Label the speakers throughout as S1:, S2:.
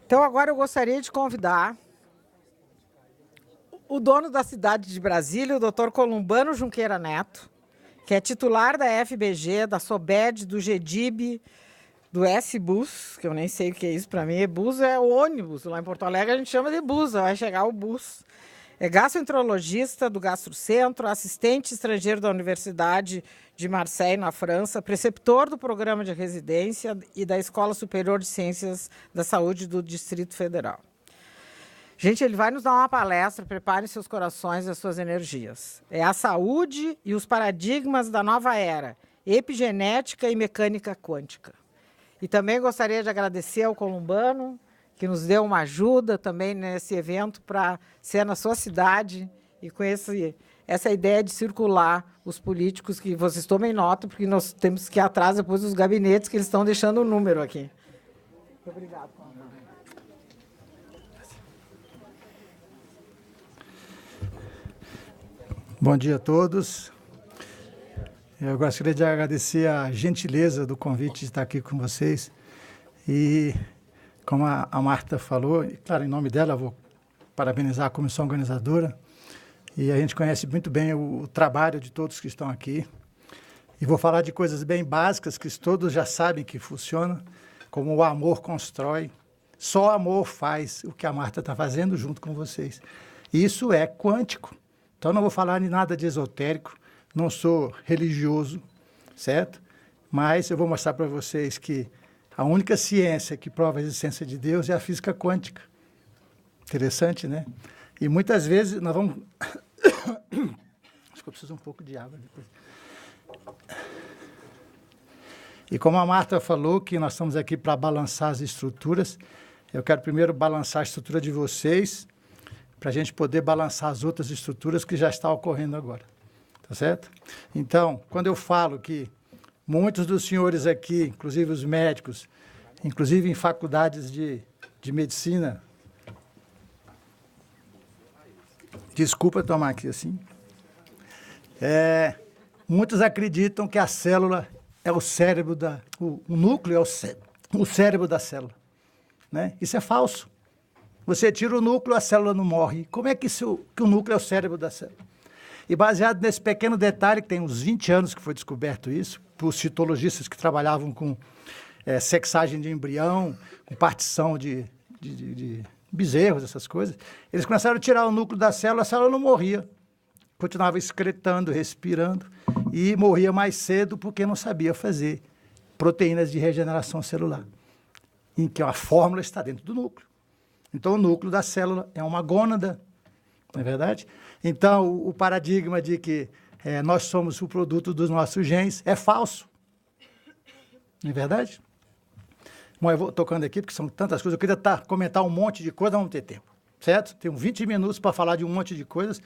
S1: Então, agora eu gostaria de convidar o dono da cidade de Brasília, o Dr. Columbano Junqueira Neto, que é titular da FBG, da SOBED, do GEDIB, do S-Bus, que eu nem sei o que é isso para mim. Bus é o ônibus. Lá em Porto Alegre a gente chama de bus, vai chegar o bus. É gastroenterologista do Gastrocentro, assistente estrangeiro da Universidade de Marseille, na França, preceptor do programa de residência e da Escola Superior de Ciências da Saúde do Distrito Federal. Gente, ele vai nos dar uma palestra, preparem seus corações e as suas energias. É a saúde e os paradigmas da nova era, epigenética e mecânica quântica. E também gostaria de agradecer ao Columbano, que nos deu uma ajuda também nesse evento para ser na sua cidade e com essa ideia de circular os políticos, que vocês tomem nota, porque nós temos que ir atrás depois dos gabinetes que eles estão deixando o número aqui. Muito obrigado.
S2: Bom dia a todos. Eu gostaria de agradecer a gentileza do convite de estar aqui com vocês. E, como a Marta falou, e, claro, em nome dela, eu vou parabenizar a comissão organizadora. E a gente conhece muito bem o trabalho de todos que estão aqui. E vou falar de coisas bem básicas que todos já sabem que funcionam, como o amor constrói. Só o amor faz o que a Marta está fazendo junto com vocês. Isso é quântico. Então, não vou falar de nada de esotérico, não sou religioso, certo? Mas eu vou mostrar para vocês que a única ciência que prova a existência de Deus é a física quântica. Interessante, né? E muitas vezes nós vamos... Acho que eu preciso um pouco de água depois. E como a Marta falou que nós estamos aqui para balançar as estruturas, eu quero primeiro balançar a estrutura de vocês, para a gente poder balançar as outras estruturas que já estão ocorrendo agora. Tá certo? Então, quando eu falo que muitos dos senhores aqui, inclusive os médicos, inclusive em faculdades de medicina... Desculpa tomar aqui assim. Muitos acreditam que a célula é o cérebro da... O núcleo é o cérebro da célula. Né? Isso é falso. Você tira o núcleo, a célula não morre. Como é que o núcleo é o cérebro da célula? E baseado nesse pequeno detalhe, que tem uns 20 anos que foi descoberto isso, por citologistas que trabalhavam com sexagem de embrião, com partição de bezerros, essas coisas, eles começaram a tirar o núcleo da célula, a célula não morria. Continuava excretando, respirando, e morria mais cedo porque não sabia fazer proteínas de regeneração celular, em que a fórmula está dentro do núcleo. Então, o núcleo da célula é uma gônada, não é verdade? Então, o paradigma de que nós somos o produto dos nossos genes é falso, não é verdade? Bom, eu vou tocando aqui, porque são tantas coisas. Eu queria comentar um monte de coisa, não vamos ter tempo, certo? Tenho 20 minutos para falar de um monte de coisas.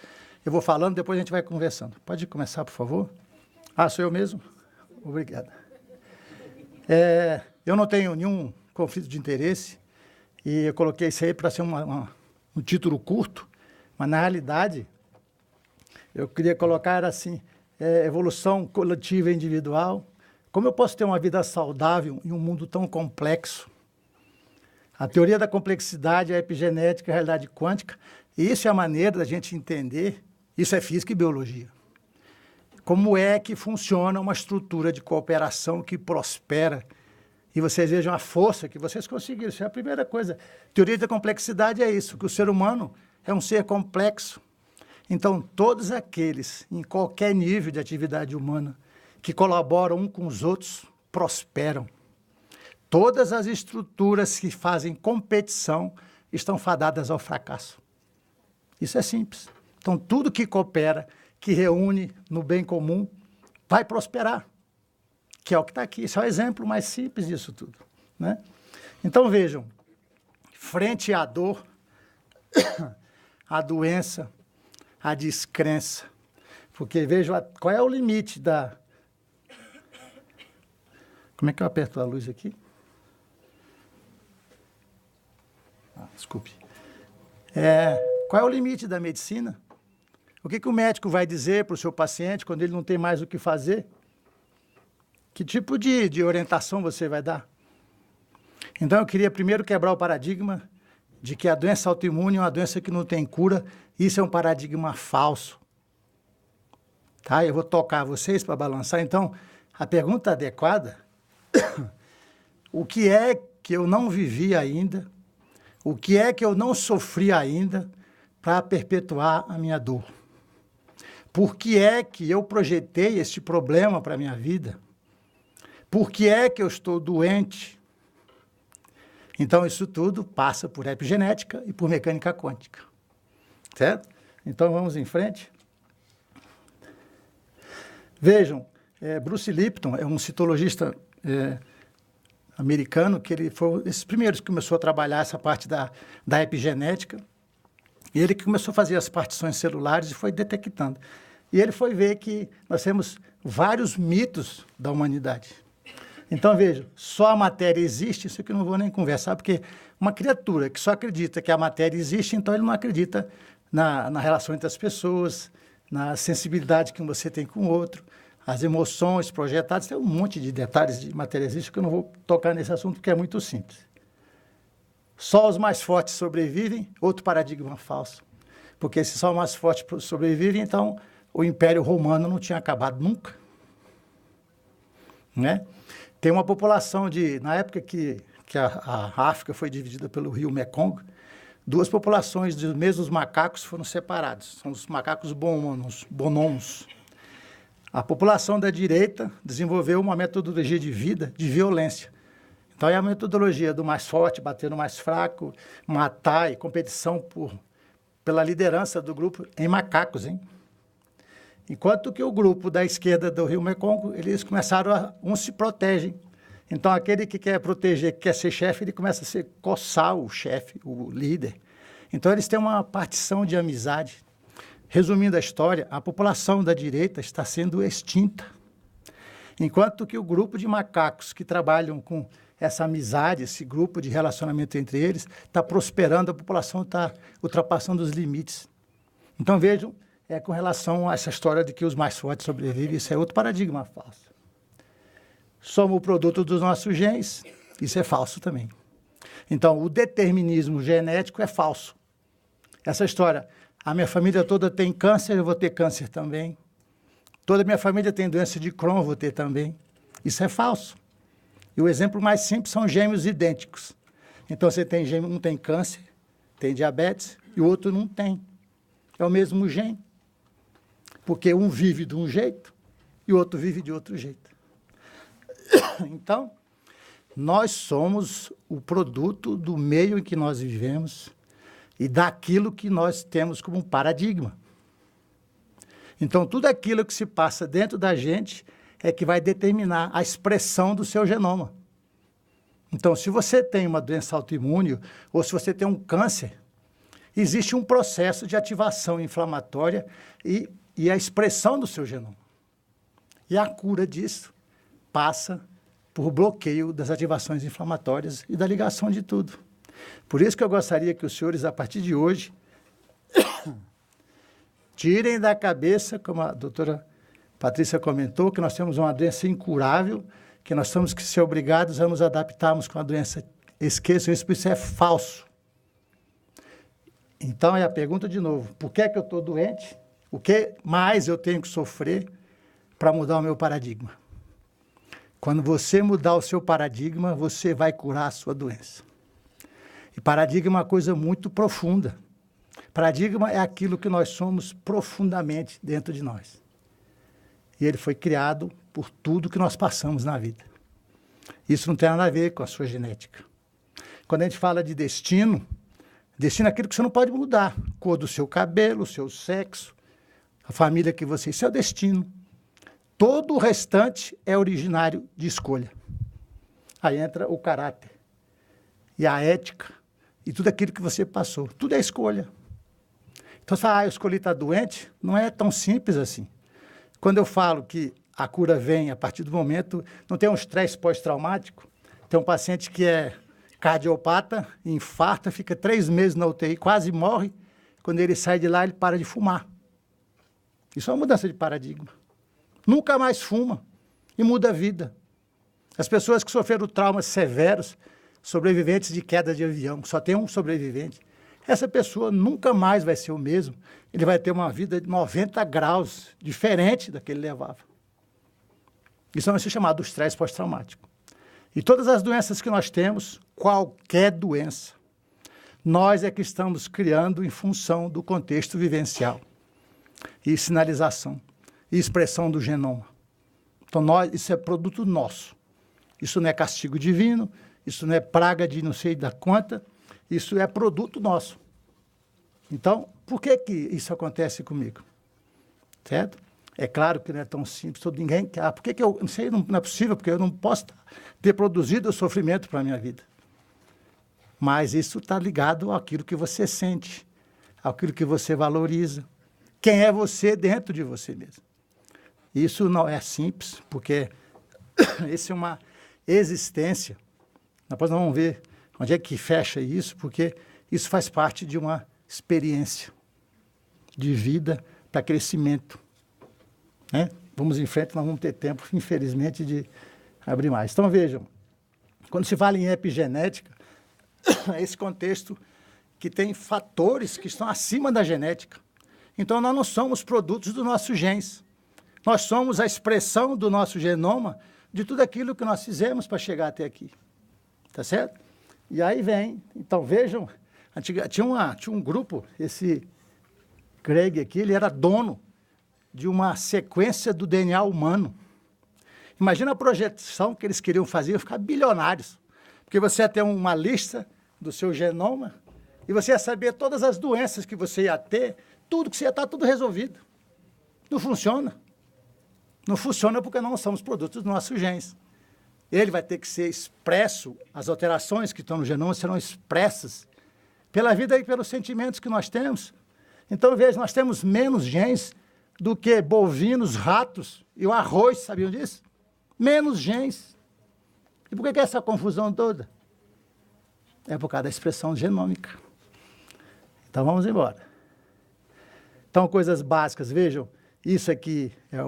S2: Eu vou falando, depois a gente vai conversando. Pode começar, por favor? Ah, sou eu mesmo? Obrigado. Eu não tenho nenhum conflito de interesse, e eu coloquei isso aí para ser um título curto, mas, na realidade, eu queria colocar assim, evolução coletiva e individual. Como eu posso ter uma vida saudável em um mundo tão complexo? A teoria da complexidade, a epigenética, a realidade quântica, isso é a maneira da gente entender, isso é física e biologia. Como é que funciona uma estrutura de cooperação que prospera, e vocês vejam a força que vocês conseguiram. Isso é a primeira coisa. Teoria da complexidade é isso, que o ser humano é um ser complexo. Então, todos aqueles, em qualquer nível de atividade humana, que colaboram um com os outros, prosperam. Todas as estruturas que fazem competição estão fadadas ao fracasso. Isso é simples. Então, tudo que coopera, que reúne no bem comum, vai prosperar. Que é o que está aqui. Esse é o exemplo mais simples disso tudo. Né? Então, vejam, frente à dor, à doença, à descrença, porque vejam qual é o limite da... Como é que eu aperto a luz aqui? Desculpe. Qual é o limite da medicina? O que o médico vai dizer para o seu paciente quando ele não tem mais o que fazer? Que tipo de orientação você vai dar? Então, eu queria primeiro quebrar o paradigma de que a doença autoimune é uma doença que não tem cura. Isso é um paradigma falso. Tá? Eu vou tocar vocês para balançar. Então, a pergunta adequada, o que é que eu não vivi ainda, o que é que eu não sofri ainda para perpetuar a minha dor? Por que é que eu projetei este problema para a minha vida? Por que é que eu estou doente? Então, isso tudo passa por epigenética e por mecânica quântica. Certo? Então, vamos em frente. Vejam, Bruce Lipton é um citologista americano, que ele foi um desses primeiros que começou a trabalhar essa parte da epigenética, e ele que começou a fazer as partições celulares e foi detectando. E ele foi ver que nós temos vários mitos da humanidade. Então, veja, só a matéria existe, isso aqui eu não vou nem conversar, porque uma criatura que só acredita que a matéria existe, então ele não acredita na relação entre as pessoas, na sensibilidade que você tem com o outro, as emoções projetadas, tem um monte de detalhes de matéria existe que eu não vou tocar nesse assunto, porque é muito simples. Só os mais fortes sobrevivem, outro paradigma falso. Porque se só os mais fortes sobrevivem, então o Império Romano não tinha acabado nunca. Né? Tem uma população na época que a África foi dividida pelo rio Mekong, duas populações dos mesmos macacos foram separados. São os macacos bonons. A população da direita desenvolveu uma metodologia de vida de violência. Então, é a metodologia do mais forte, bater no mais fraco, matar e competição pela liderança do grupo em macacos, hein? Enquanto que o grupo da esquerda do rio Mekong, eles começaram uns se protegem. Então, aquele que quer proteger, que quer ser chefe, ele começa a coçar o chefe, o líder. Então, eles têm uma partição de amizade. Resumindo a história, a população da direita está sendo extinta. Enquanto que o grupo de macacos que trabalham com essa amizade, esse grupo de relacionamento entre eles, está prosperando, a população está ultrapassando os limites. Então, vejam, com relação a essa história de que os mais fortes sobrevivem, isso é outro paradigma falso. Somos o produto dos nossos genes, isso é falso também. Então, o determinismo genético é falso. Essa história, a minha família toda tem câncer, eu vou ter câncer também. Toda a minha família tem doença de Crohn, eu vou ter também. Isso é falso. E o exemplo mais simples são gêmeos idênticos. Então, você tem gêmeo, um tem câncer, tem diabetes, e o outro não tem. É o mesmo gene. Porque um vive de um jeito e o outro vive de outro jeito. Então, nós somos o produto do meio em que nós vivemos e daquilo que nós temos como um paradigma. Então, tudo aquilo que se passa dentro da gente é que vai determinar a expressão do seu genoma. Então, se você tem uma doença autoimune ou se você tem um câncer, existe um processo de ativação inflamatória e a expressão do seu genoma. E a cura disso passa por bloqueio das ativações inflamatórias e da ligação de tudo. Por isso que eu gostaria que os senhores, a partir de hoje, tirem da cabeça, como a doutora Patrícia comentou, que nós temos uma doença incurável, que nós temos que ser obrigados a nos adaptarmos com a doença. Esqueçam isso, porque isso é falso. Então, é a pergunta de novo, por que é que eu estou doente? O que mais eu tenho que sofrer para mudar o meu paradigma? Quando você mudar o seu paradigma, você vai curar a sua doença. E paradigma é uma coisa muito profunda. Paradigma é aquilo que nós somos profundamente dentro de nós. E ele foi criado por tudo que nós passamos na vida. Isso não tem nada a ver com a sua genética. Quando a gente fala de destino é aquilo que você não pode mudar. Cor do seu cabelo, o seu sexo, a família que você... Isso é o destino. Todo o restante é originário de escolha. Aí entra o caráter e a ética e tudo aquilo que você passou. Tudo é escolha. Então, você fala, eu escolhi estar doente, não é tão simples assim. Quando eu falo que a cura vem a partir do momento... Não tem um estresse pós-traumático? Tem um paciente que é cardiopata, infarta, fica 3 meses na UTI, quase morre. Quando ele sai de lá, ele para de fumar. Isso é uma mudança de paradigma. Nunca mais fuma e muda a vida. As pessoas que sofreram traumas severos, sobreviventes de queda de avião, só tem um sobrevivente. Essa pessoa nunca mais vai ser o mesmo. Ele vai ter uma vida de 90 graus, diferente da que ele levava. Isso vai ser chamado estresse pós-traumático. E todas as doenças que nós temos, qualquer doença, nós é que estamos criando em função do contexto vivencial e sinalização e expressão do genoma. Então, isso é produto nosso. Isso não é castigo divino, isso não é praga de não sei da quanta, isso é produto nosso. Então, por que isso acontece comigo? Certo? É claro que não é tão simples, ninguém quer. Por que eu não sei, não é possível, porque eu não posso ter produzido o sofrimento para a minha vida. Mas isso está ligado àquilo que você sente, àquilo que você valoriza. Quem é você dentro de você mesmo. Isso não é simples, porque isso é uma existência. Depois nós vamos ver onde é que fecha isso, porque isso faz parte de uma experiência de vida para crescimento. Né? Vamos em frente, nós vamos ter tempo, infelizmente, de abrir mais. Então, vejam, quando se fala em epigenética, é esse contexto que tem fatores que estão acima da genética. Então, nós não somos produtos dos nossos genes. Nós somos a expressão do nosso genoma de tudo aquilo que nós fizemos para chegar até aqui. Tá certo? E aí vem, então, vejam, tinha um grupo, esse Craig aqui, ele era dono de uma sequência do DNA humano. Imagina a projeção que eles queriam fazer, ficar bilionários. Porque você ia ter uma lista do seu genoma e você ia saber todas as doenças que você ia ter, tudo que você ia estar tudo resolvido. Não funciona. Não funciona porque não somos produtos dos nossos genes. Ele vai ter que ser expresso, as alterações que estão no genoma serão expressas pela vida e pelos sentimentos que nós temos. Então, veja, nós temos menos genes do que bovinos, ratos e o arroz, sabiam disso? Menos genes. E por que é essa confusão toda? É por causa da expressão genômica. Então, vamos embora. Então, coisas básicas, vejam, isso aqui é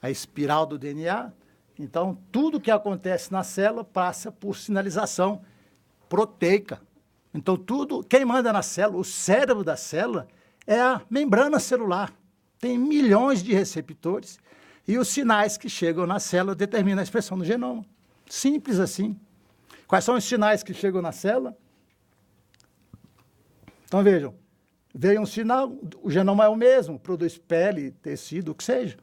S2: a espiral do DNA. Então, tudo que acontece na célula passa por sinalização proteica. Então, quem manda na célula, o cérebro da célula, é a membrana celular. Tem milhões de receptores e os sinais que chegam na célula determinam a expressão do genoma. Simples assim. Quais são os sinais que chegam na célula? Então, vejam, veio um sinal, o genoma é o mesmo, produz pele, tecido, o que seja.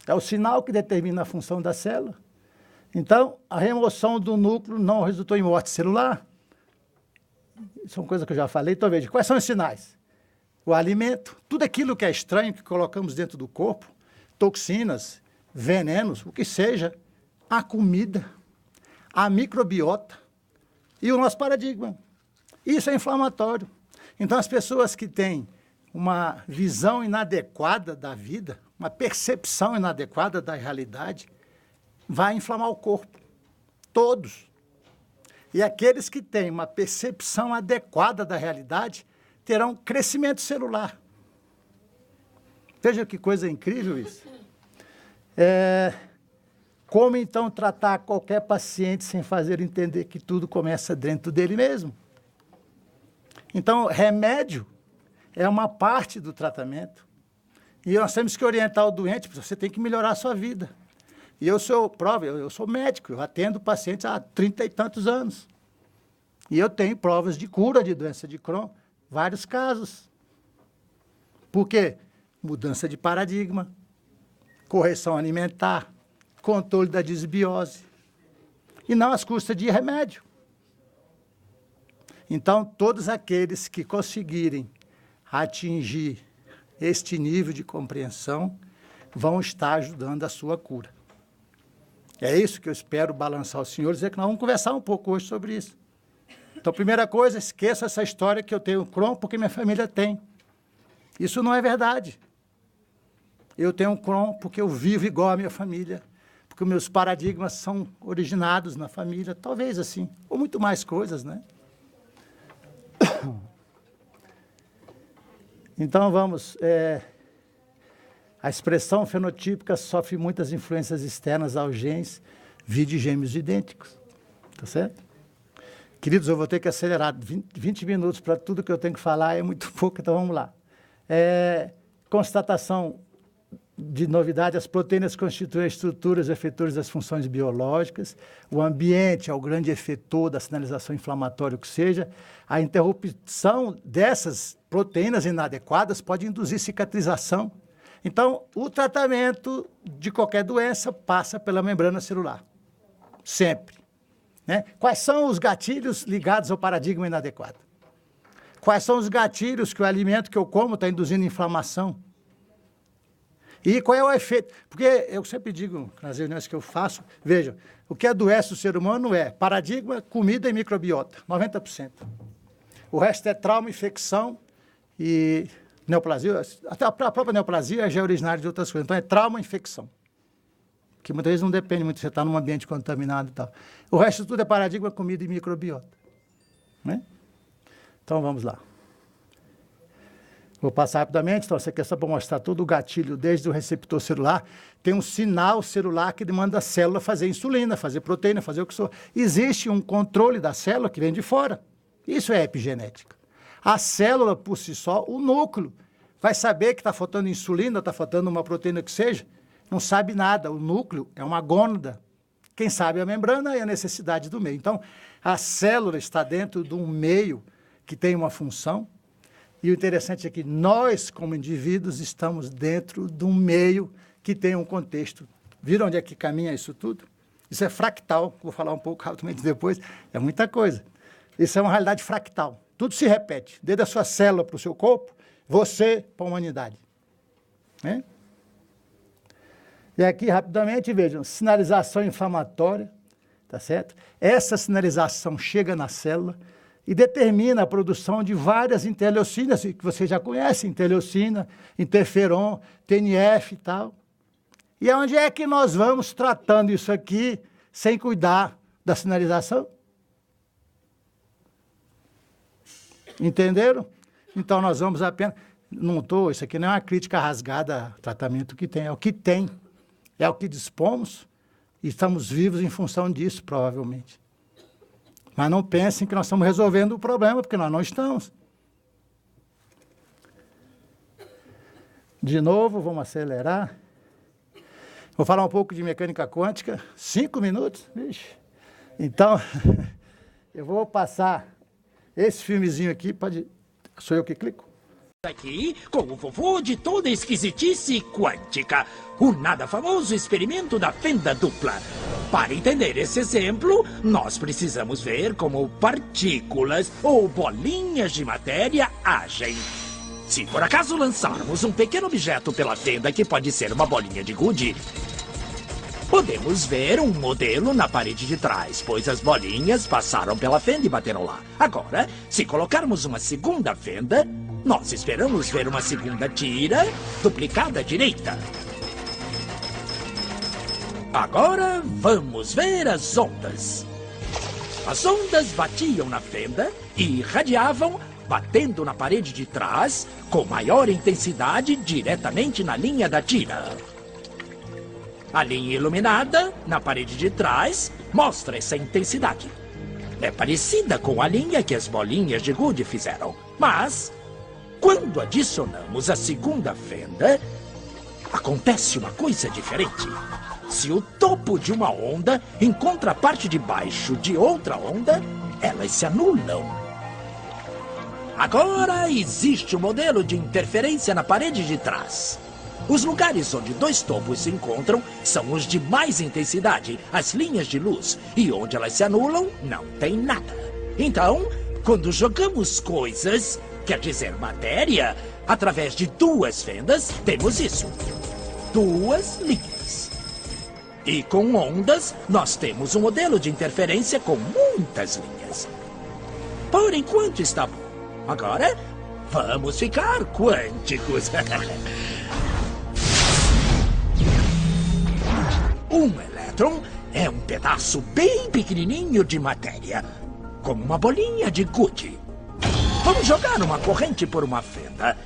S2: É o sinal que determina a função da célula. Então, a remoção do núcleo não resultou em morte celular. Isso é uma coisa que eu já falei. Então, veja, quais são os sinais? O alimento, tudo aquilo que é estranho que colocamos dentro do corpo, toxinas, venenos, o que seja, a comida, a microbiota e o nosso paradigma. Isso é inflamatório. Então, as pessoas que têm uma visão inadequada da vida, uma percepção inadequada da realidade, vai inflamar o corpo. Todos. E aqueles que têm uma percepção adequada da realidade terão crescimento celular. Veja que coisa incrível isso. Como, então, tratar qualquer paciente sem fazer entender que tudo começa dentro dele mesmo? Então, remédio é uma parte do tratamento. E nós temos que orientar o doente, você tem que melhorar a sua vida. E eu sou médico, eu atendo pacientes há 30 e tantos anos. E eu tenho provas de cura de doença de Crohn, vários casos. Por quê? Mudança de paradigma, correção alimentar, controle da desbiose. E não às custas de remédio. Então, todos aqueles que conseguirem atingir este nível de compreensão vão estar ajudando a sua cura. É isso que eu espero balançar os senhores, é que nós vamos conversar um pouco hoje sobre isso. Então, primeira coisa, esqueça essa história que eu tenho Crohn porque minha família tem. Isso não é verdade. Eu tenho Crohn porque eu vivo igual a minha família, porque meus paradigmas são originados na família, talvez assim, ou muito mais coisas, né? Então, vamos... A expressão fenotípica sofre muitas influências externas aos genes, vide gêmeos idênticos, tá certo? Queridos, eu vou ter que acelerar 20 minutos para tudo que eu tenho que falar, é muito pouco, então vamos lá. Constatação de novidade: as proteínas constituem estruturas efetoras das funções biológicas, o ambiente é o grande efetor da sinalização inflamatória, o que seja. A interrupção dessas proteínas inadequadas pode induzir cicatrização. Então, o tratamento de qualquer doença passa pela membrana celular, sempre. Né? Quais são os gatilhos ligados ao paradigma inadequado? Quais são os gatilhos que o alimento que eu como está induzindo inflamação? E qual é o efeito? Porque eu sempre digo nas reuniões que eu faço, vejam, o que adoece o ser humano é paradigma, comida e microbiota, 90%. O resto é trauma, infecção e neoplasia. Até a própria neoplasia já é originária de outras coisas. Então é trauma e infecção, que muitas vezes não depende muito de você estar num ambiente contaminado e tal. O resto tudo é paradigma, comida e microbiota. Né? Então vamos lá. Vou passar rapidamente, então essa aqui é só para mostrar todo o gatilho, desde o receptor celular. Tem um sinal celular que demanda a célula fazer insulina, fazer proteína, fazer o que for. Existe um controle da célula que vem de fora. Isso é epigenética. A célula, por si só, o núcleo, vai saber que está faltando insulina, está faltando uma proteína que seja. Não sabe nada. O núcleo é uma gônada. Quem sabe a membrana e a necessidade do meio. Então, a célula está dentro de um meio que tem uma função. E o interessante é que nós, como indivíduos, estamos dentro de um meio que tem um contexto. Viram onde é que caminha isso tudo? Isso é fractal, vou falar um pouco rapidamente depois, é muita coisa. Isso é uma realidade fractal. Tudo se repete, desde a sua célula para o seu corpo, você para a humanidade. Né? E aqui, rapidamente, vejam, sinalização inflamatória, tá certo? Essa sinalização chega na célula e determina a produção de várias interleucinas, que vocês já conhecem, interleucina, interferon, TNF e tal. E onde é que nós vamos tratando isso aqui sem cuidar da sinalização? Entenderam? Então nós vamos apenas... isso aqui não é uma crítica rasgada ao tratamento que tem, é o que tem, é o que dispomos e estamos vivos em função disso, provavelmente. Mas não pensem que nós estamos resolvendo o problema, porque nós não estamos. De novo, vamos acelerar. Vou falar um pouco de mecânica quântica. 5 minutos? Vixe. Então, eu vou passar esse filmezinho aqui. Sou eu que clico?
S3: Aqui com o vovô de toda esquisitice quântica, o nada famoso experimento da fenda dupla. Para entender esse exemplo, nós precisamos ver como partículas ou bolinhas de matéria agem. Se por acaso lançarmos um pequeno objeto pela fenda, que pode ser uma bolinha de gude, podemos ver um modelo na parede de trás, pois as bolinhas passaram pela fenda e bateram lá. Agora, se colocarmos uma segunda fenda, nós esperamos ver uma segunda tira duplicada à direita. Agora vamos ver as ondas. As ondas batiam na fenda e irradiavam, batendo na parede de trás com maior intensidade diretamente na linha da tira. A linha iluminada na parede de trás mostra essa intensidade. É parecida com a linha que as bolinhas de gude fizeram, mas quando adicionamos a segunda fenda, acontece uma coisa diferente. Se o topo de uma onda encontra a parte de baixo de outra onda, elas se anulam. Agora existe um modelo de interferência na parede de trás. Os lugares onde dois topos se encontram são os de mais intensidade, as linhas de luz, e onde elas se anulam, não tem nada. Então, quando jogamos coisas, quer dizer matéria, através de duas fendas, temos isso. Duas linhas. E com ondas, nós temos um modelo de interferência com muitas linhas. Por enquanto está bom. Agora, vamos ficar quânticos. Um elétron é um pedaço bem pequenininho de matéria, como uma bolinha de gude. Vamos jogar uma corrente por uma fenda.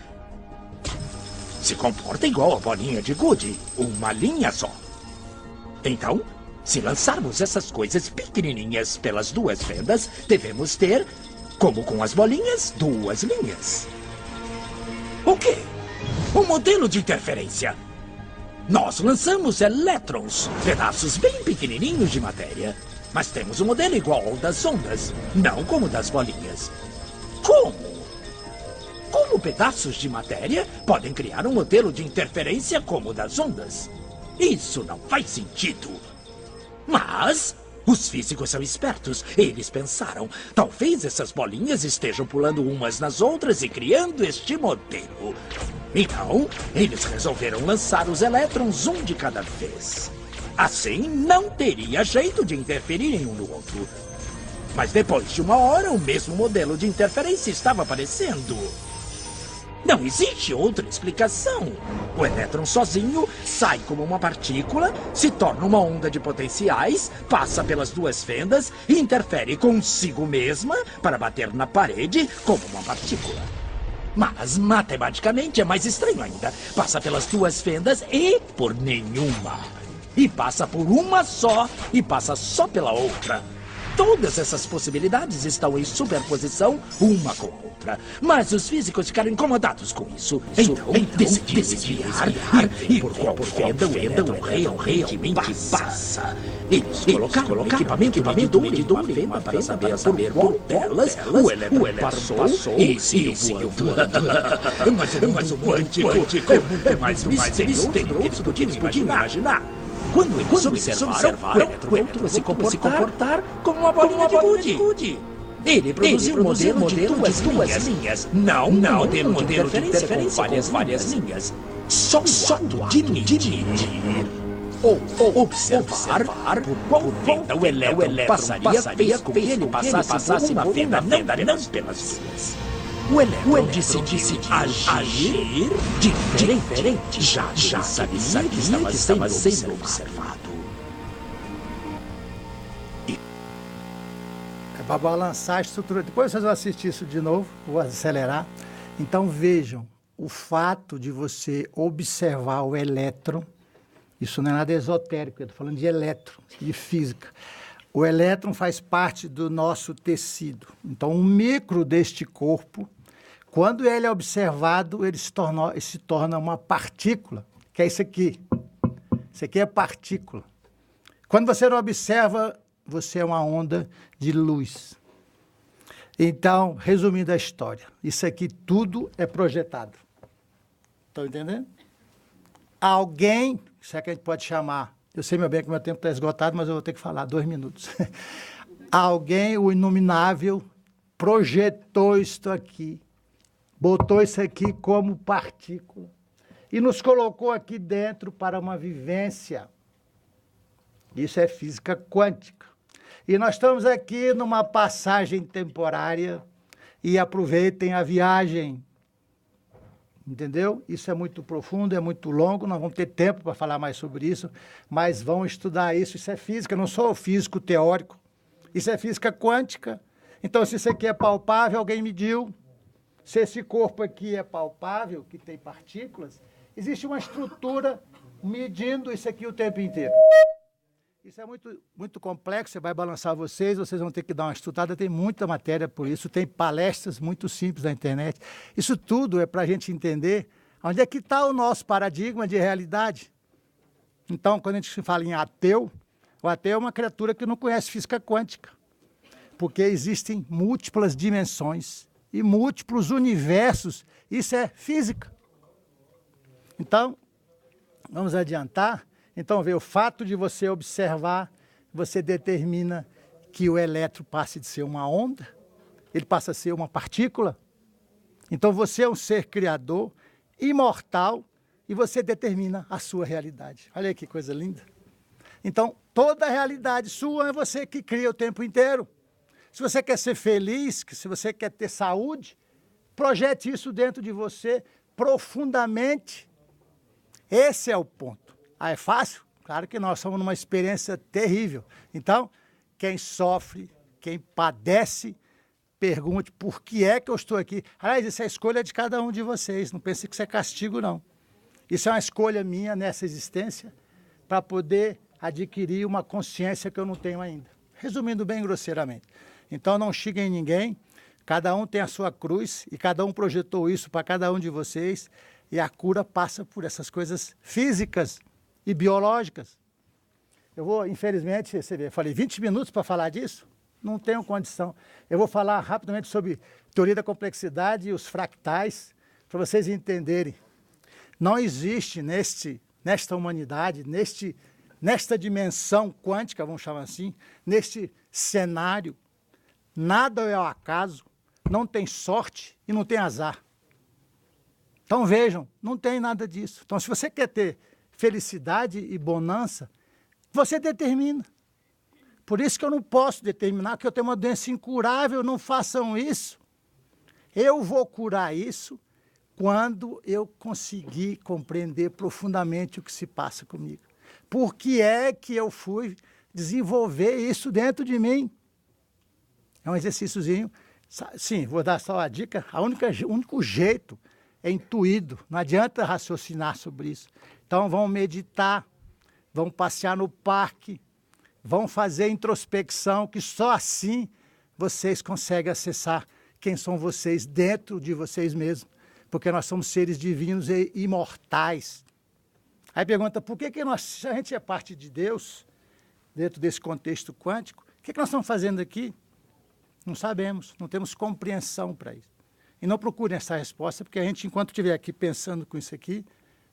S3: Se comporta igual a bolinha de gude, uma linha só. Então, Se lançarmos essas coisas pequenininhas pelas duas fendas, devemos ter, como com as bolinhas, duas linhas. O quê? Um modelo de interferência. Nós lançamos elétrons, pedaços bem pequenininhos de matéria. Mas temos um modelo igual ao das ondas, não como o das bolinhas. Como? Como pedaços de matéria podem criar um modelo de interferência como o das ondas? Isso não faz sentido. Mas os físicos são espertos. Eles pensaram, talvez essas bolinhas estejam pulando umas nas outras e criando este modelo. Então, eles resolveram lançar os elétrons um de cada vez. Assim, não teria jeito de interferirem um no outro. Mas depois de uma hora, o mesmo modelo de interferência estava aparecendo. Não existe outra explicação. O elétron sozinho sai como uma partícula, se torna uma onda de potenciais, passa pelas duas fendas e interfere consigo mesma para bater na parede como uma partícula. Mas, matematicamente, é mais estranho ainda. Passa pelas duas fendas e por nenhuma. E passa por uma só e passa só pela outra. Todas essas possibilidades estão em superposição uma com a outra. Mas os físicos ficaram incomodados com isso. Então decidiram desviar e por qual fenda o elétron realmente passa. Eles colocaram um equipamento medidor em uma fenda para saber por delas o elétron passou e seguiu voando. Mas o quântico é muito mais misterioso do que podíamos imaginar. Quando eles observaram o elétron se comportar como uma bolinha de gude. Ele produziu um modelo de duas linhas. Não um modelo de interferência com várias linhas. Só de medir ou observar por qual fenda o elétron passaria fez com que ele passasse uma fenda não pelas duas. O elétron decidiu agir diferente, já sabia que estava sendo observado.
S2: É para balançar a estrutura. Depois vocês vão assistir isso de novo, vou acelerar. Então vejam, o fato de você observar o elétron, isso não é nada esotérico, eu estou falando de elétron, de física. O elétron faz parte do nosso tecido. Então, um micro deste corpo, quando ele é observado, ele se torna uma partícula, que é isso aqui. Isso aqui é partícula. Quando você não observa, você é uma onda de luz. Então, resumindo a história, isso aqui tudo é projetado. Estão entendendo? Alguém, isso é que a gente pode chamar, eu sei meu bem que meu tempo está esgotado, mas eu vou ter que falar 2 minutos. Alguém, o inominável, projetou isto aqui, botou isso aqui como partícula e nos colocou aqui dentro para uma vivência. Isso é física quântica. E nós estamos aqui numa passagem temporária e aproveitem a viagem. Entendeu? Isso é muito profundo, é muito longo, não vamos ter tempo para falar mais sobre isso, mas vão estudar isso. Isso é física, eu não sou físico teórico. Isso é física quântica. Então, se isso aqui é palpável, alguém mediu. Se esse corpo aqui é palpável, que tem partículas, existe uma estrutura medindo isso aqui o tempo inteiro. Isso é muito complexo, você vai balançar vocês vão ter que dar uma estudada, tem muita matéria por isso, tem palestras muito simples na internet. Isso tudo é para a gente entender onde é que está o nosso paradigma de realidade. Então, quando a gente fala em ateu, o ateu é uma criatura que não conhece física quântica, porque existem múltiplas dimensões e múltiplos universos, isso é física. Então, vamos adiantar. Então, vê, o fato de você observar, você determina que o elétron passe de ser uma onda, ele passa a ser uma partícula. Então, você é um ser criador, imortal, e você determina a sua realidade. Olha aí que coisa linda. Então, toda a realidade sua é você que cria o tempo inteiro. Se você quer ser feliz, se você quer ter saúde, projete isso dentro de você profundamente. Esse é o ponto. Ah, é fácil? Claro que nós somos numa experiência terrível. Então, quem sofre, quem padece, pergunte por que é que eu estou aqui. Aliás, isso é a escolha de cada um de vocês. Não pense que isso é castigo, não. Isso é uma escolha minha nessa existência para poder adquirir uma consciência que eu não tenho ainda. Resumindo bem grosseiramente. Então não xinguem ninguém, cada um tem a sua cruz e cada um projetou isso para cada um de vocês e a cura passa por essas coisas físicas e biológicas. Eu vou, infelizmente, você vê, falei 20 minutos para falar disso, não tenho condição. Eu vou falar rapidamente sobre teoria da complexidade e os fractais, para vocês entenderem. Não existe nesta humanidade, nesta dimensão quântica, vamos chamar assim, neste cenário, nada é ao acaso, não tem sorte e não tem azar. Então vejam, não tem nada disso. Então se você quer ter felicidade e bonança, você determina. Por isso que eu não posso determinar que eu tenho uma doença incurável, não façam isso. Eu vou curar isso quando eu conseguir compreender profundamente o que se passa comigo. Por que é que eu fui desenvolver isso dentro de mim? É um exercíciozinho. Sim, vou dar só a dica. O único jeito é intuído. Não adianta raciocinar sobre isso. Então, vão meditar, vão passear no parque, vão fazer introspecção, que só assim vocês conseguem acessar quem são vocês dentro de vocês mesmos. Porque nós somos seres divinos e imortais. Aí pergunta, por que nós, se a gente é parte de Deus, dentro desse contexto quântico, o que nós estamos fazendo aqui? Não sabemos, não temos compreensão para isso. E não procurem essa resposta, porque a gente, enquanto estiver aqui pensando com isso aqui,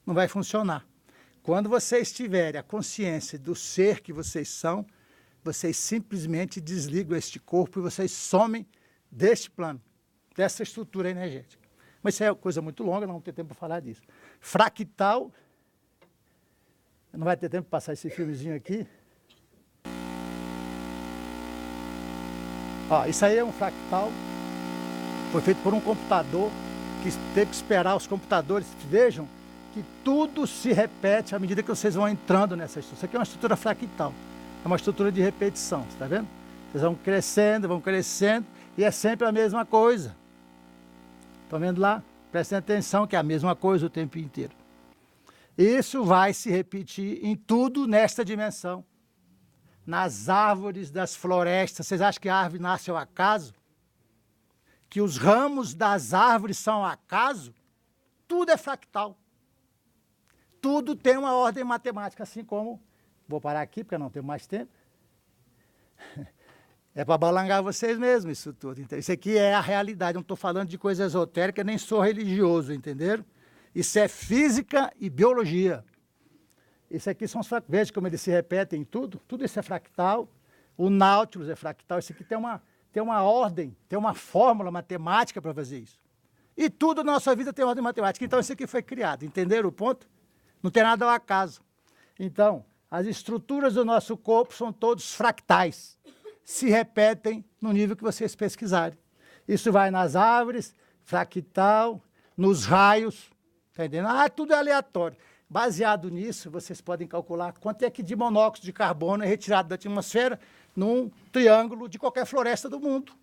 S2: não vai funcionar. Quando vocês tiverem a consciência do ser que vocês são, vocês simplesmente desligam este corpo e vocês somem deste plano, dessa estrutura energética. Mas isso é coisa muito longa, não vou ter tempo para falar disso. Fractal, não vai ter tempo para passar esse filmezinho aqui. Ó, isso aí é um fractal, foi feito por um computador, que teve que esperar os computadores. Vejam que tudo se repete à medida que vocês vão entrando nessa estrutura. Isso aqui é uma estrutura fractal, é uma estrutura de repetição, está vendo? Vocês vão crescendo, e é sempre a mesma coisa. Estão vendo lá? Prestem atenção que é a mesma coisa o tempo inteiro. Isso vai se repetir em tudo nesta dimensão. Nas árvores das florestas. Vocês acham que a árvore nasce ao acaso? Que os ramos das árvores são ao acaso? Tudo é fractal. Tudo tem uma ordem matemática, assim como... Vou parar aqui, porque eu não tenho mais tempo. É para balangar vocês mesmos isso tudo. Então, isso aqui é a realidade. Não estou falando de coisa esotérica, nem sou religioso, entenderam? Isso é física e biologia. Isso aqui são os fractais. Veja como eles se repetem em tudo. Tudo isso é fractal. O Nautilus é fractal. Isso aqui tem uma ordem, tem uma fórmula matemática para fazer isso. E tudo na nossa vida tem ordem matemática. Então, isso aqui foi criado. Entenderam o ponto? Não tem nada ao acaso. Então, as estruturas do nosso corpo são todos fractais. Se repetem no nível que vocês pesquisarem. Isso vai nas árvores, fractal, nos raios, tá entendendo? Tudo é aleatório. Baseado nisso, vocês podem calcular quanto é que de monóxido de carbono é retirado da atmosfera num triângulo de qualquer floresta do mundo.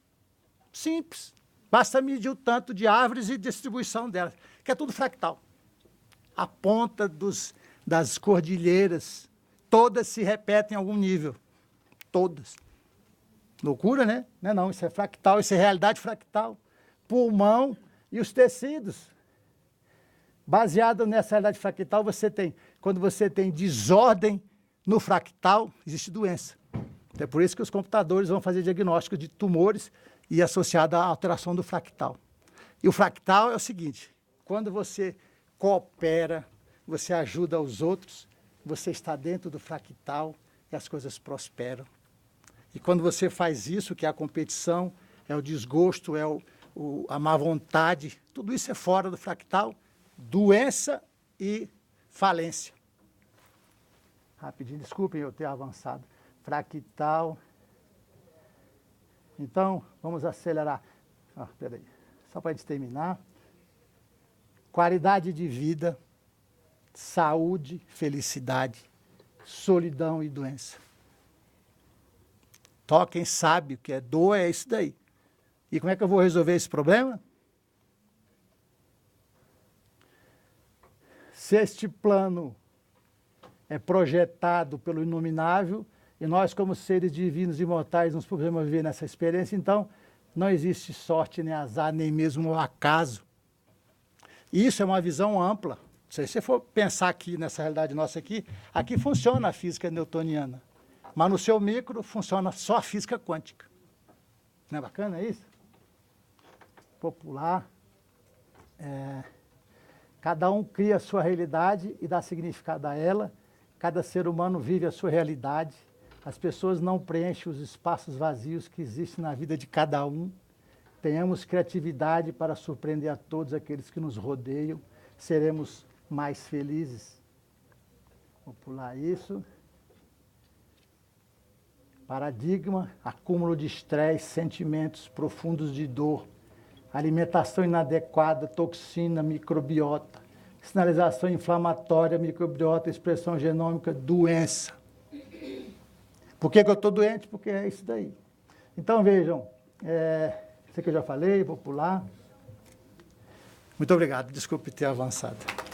S2: Simples. Basta medir o tanto de árvores e distribuição delas, que é tudo fractal. A ponta das cordilheiras, todas se repetem em algum nível. Todas. Loucura, né? Não, isso é fractal, isso é realidade fractal. Pulmão e os tecidos. Baseado nessa realidade fractal, quando você tem desordem no fractal, existe doença. É por isso que os computadores vão fazer diagnóstico de tumores e associado à alteração do fractal. E o fractal é o seguinte, quando você coopera, você ajuda os outros, você está dentro do fractal e as coisas prosperam. E quando você faz isso, que é a competição, é o desgosto, é a má vontade, tudo isso é fora do fractal, doença e falência. Rapidinho, desculpem eu ter avançado. Fractal. Então, vamos acelerar. Peraí, só para a gente terminar. Qualidade de vida, saúde, felicidade, solidão e doença. Quem sabe o que é dor é isso daí. E como é que eu vou resolver esse problema? Se este plano é projetado pelo inominável, e nós, como seres divinos imortais, nos podemos viver nessa experiência. Então, não existe sorte, nem azar, nem mesmo o acaso. Isso é uma visão ampla. Se você for pensar aqui, nessa realidade nossa aqui funciona a física newtoniana. Mas no seu micro funciona só a física quântica. Não é bacana isso? Popular. Cada um cria a sua realidade e dá significado a ela. Cada ser humano vive a sua realidade. As pessoas não preenchem os espaços vazios que existem na vida de cada um. Tenhamos criatividade para surpreender a todos aqueles que nos rodeiam. Seremos mais felizes. Vou pular isso. Paradigma, acúmulo de estresse, sentimentos profundos de dor, alimentação inadequada, toxina, microbiota, sinalização inflamatória, microbiota, expressão genômica, doença. Por que eu estou doente? Porque é isso daí. Então, vejam, isso que eu já falei, vou pular. Muito obrigado, desculpe ter avançado.